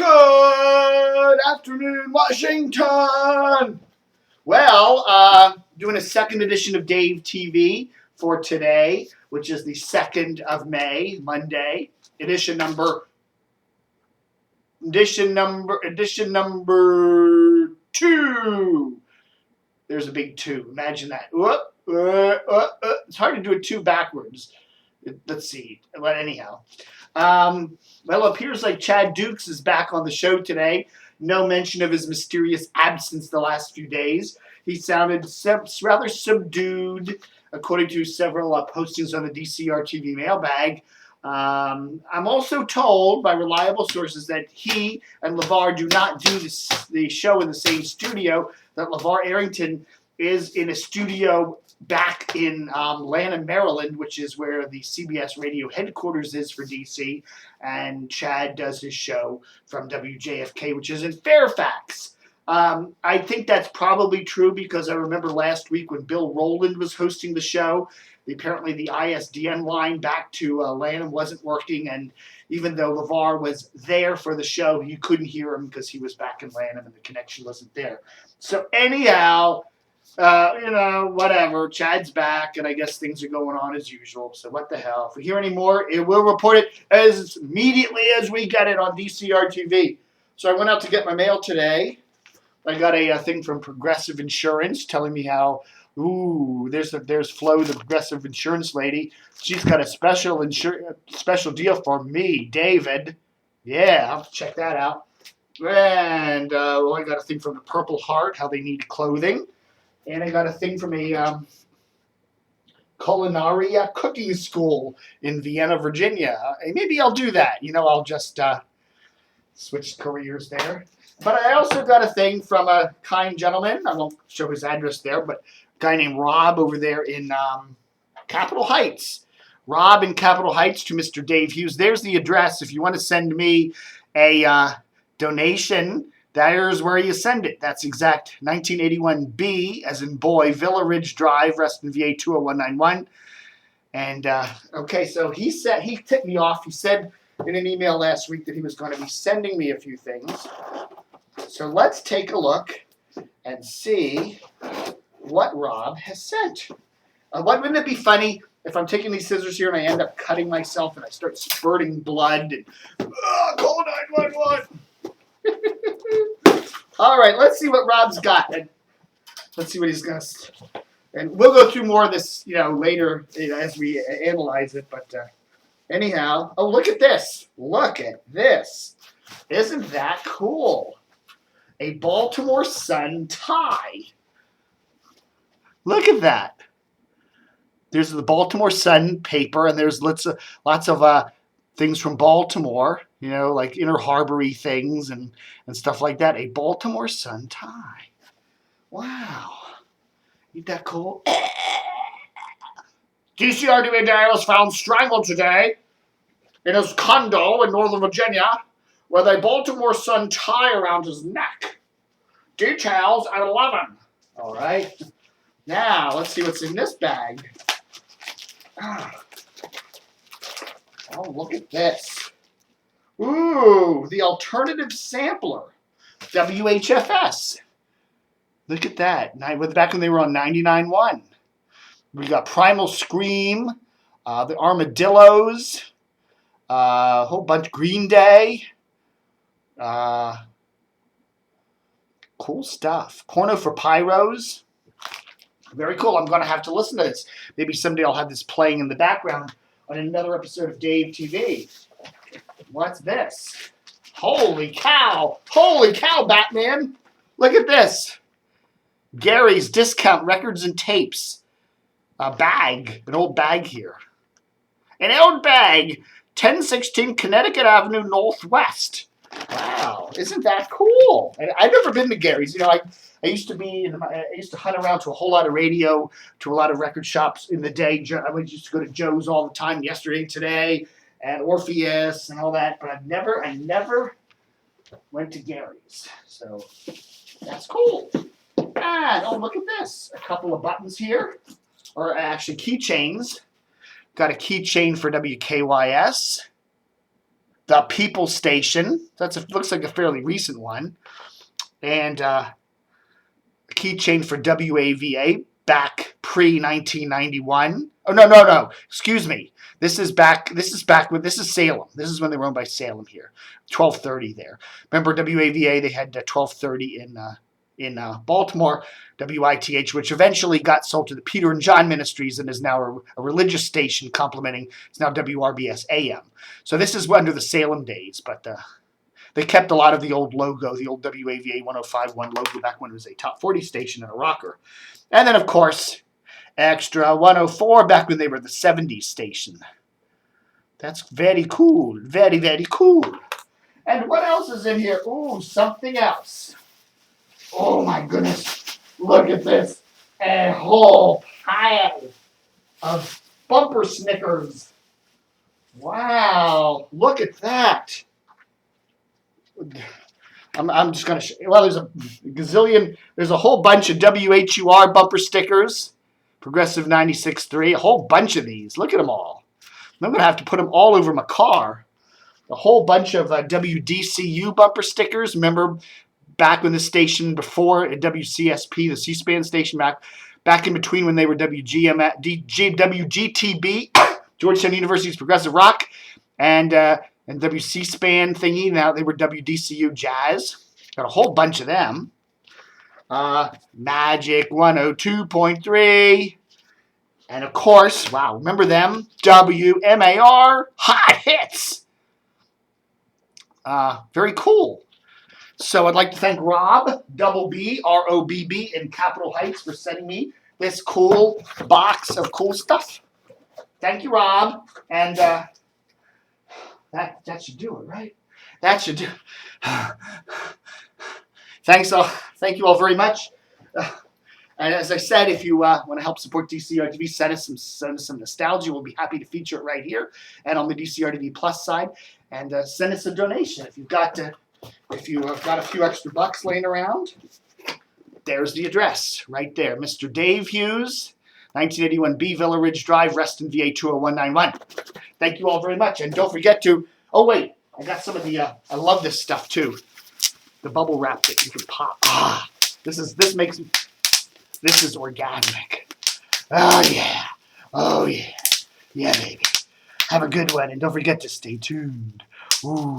Good afternoon, Washington. Well, doing a second edition of Dave TV for today, which is the 2nd of May, Monday. Edition number 2. There's a big 2. Imagine that. It's hard to do a 2 backwards. Let's see. But anyhow. Well, it appears like Chad Dukes is back on the show today. No mention of his mysterious absence the last few days. He sounded rather subdued, according to several postings on the DCRTV mailbag. I'm also told by reliable sources that he and LeVar do not do the show in the same studio, that LeVar Arrington is in a studio back in Lanham, Maryland, which is where the CBS radio headquarters is for DC, and Chad does his show from WJFK, which is in Fairfax. I think that's probably true because I remember last week when Bill Rowland was hosting the show, apparently the ISDN line back to Lanham wasn't working, and even though LeVar was there for the show, you couldn't hear him because he was back in Lanham and the connection wasn't there. So anyhow, whatever. Chad's back, and I guess things are going on as usual. So what the hell? If we hear any more, we'll report it as immediately as we get it on DCRTV. So I went out to get my mail today. I got a thing from Progressive Insurance telling me how, there's Flo, the Progressive Insurance lady. She's got a special deal for me, David. Yeah, I'll have to check that out. And I got a thing from the Purple Heart, how they need clothing. And I got a thing from a culinary cooking school in Vienna, Virginia. Maybe I'll do that. I'll just switch careers there. But I also got a thing from a kind gentleman. I won't show his address there, but a guy named Rob over there in Capitol Heights. Rob in Capitol Heights to Mr. Dave Hughes. There's the address. If you want to send me a donation, there's where you send it. That's exact 1981B, as in boy, Villa Ridge Drive, Reston, VA 20191. And, okay, so he tipped me off. He said in an email last week that he was going to be sending me a few things. So let's take a look and see what Rob has sent. Wouldn't it be funny if I'm taking these scissors here and I end up cutting myself and I start spurting blood and call 911. All right, let's see what Rob's got. And let's see what he's going to. And we'll go through more of this, later as we analyze it. But anyhow, look at this. Look at this. Isn't that cool? A Baltimore Sun tie. Look at that. There's the Baltimore Sun paper, and there's lots of things from Baltimore, like Inner Harbor-y things and stuff like that. A Baltimore Sun tie. Wow. Ain't that cool? DCRTV Dale was found strangled today in his condo in Northern Virginia with a Baltimore Sun tie around his neck. Details at 11. All right. Now, let's see what's in this bag. Oh, look at this. Ooh, the alternative sampler. WHFS. Look at that. Back when they were on 99.1. We got Primal Scream, the Armadillos, a whole bunch, Green Day. Cool stuff. Porno for Pyros. Very cool. I'm going to have to listen to this. Maybe someday I'll have this playing in the background on another episode of Dave TV. What's this? Holy cow. Holy cow, Batman. Look at this. Gary's Discount Records and Tapes. A bag. An old bag here. An old bag. 1016 Connecticut Avenue Northwest. Wow. Isn't that cool? I've never been to Gary's. I used to hunt around to a whole lot of radio, to a lot of record shops in the day. I used to go to Joe's all the time, Yesterday, Today, and Orpheus and all that. But I never went to Gary's. So that's cool. And look at this. A couple of buttons here, or actually keychains. Got a keychain for WKYS. the People Station. Looks like a fairly recent one. And a keychain for WAVA back pre-1991. Oh, no. Excuse me. This is Salem. This is when they were owned by Salem here. 1230 there. Remember WAVA, they had 1230 in Baltimore, WITH, which eventually got sold to the Peter and John Ministries and is now a religious station complementing. It's now WRBS AM. So this is under the Salem days, but they kept a lot of the old logo, the old WAVA 1051 logo back when it was a top 40 station and a rocker. And then, of course, Extra 104 back when they were the 70s station. That's very cool. Very, very cool. And what else is in here? Ooh, something else. Oh, my goodness. Look at this. A whole pile of bumper Snickers. Wow. Look at that. I'm just going to show you. Well, there's a gazillion. There's a whole bunch of WHUR bumper stickers. Progressive 96.3. A whole bunch of these. Look at them all. I'm going to have to put them all over my car. A whole bunch of WDCU bumper stickers. Remember back when the station before WCSP, the C-SPAN station back in between when they were WGTB, Georgetown University's Progressive Rock, and WC-SPAN thingy. Now they were WDCU Jazz. Got a whole bunch of them. Magic 102.3. And of course, wow, remember them? WMAR Hot Hits. Very cool. So I'd like to thank Rob, double B, R-O-B-B, in Capitol Heights for sending me this cool box of cool stuff. Thank you, Rob. And that should do it, right? That should do it. Thank you all very much. And as I said, if you want to help support DCRTV, send us some nostalgia. We'll be happy to feature it right here and on the DCRTV Plus side. And send us a donation if you've got a few extra bucks laying around. There's the address right there, Mr. Dave Hughes, 1981 B Villa Ridge Drive, Reston, VA 20191. Thank you all very much, and don't forget to. Oh wait, I got some of the. I love this stuff too. The bubble wrap that you can pop. This is orgasmic. Oh yeah, yeah, baby. Have a good one, and don't forget to stay tuned. Ooh.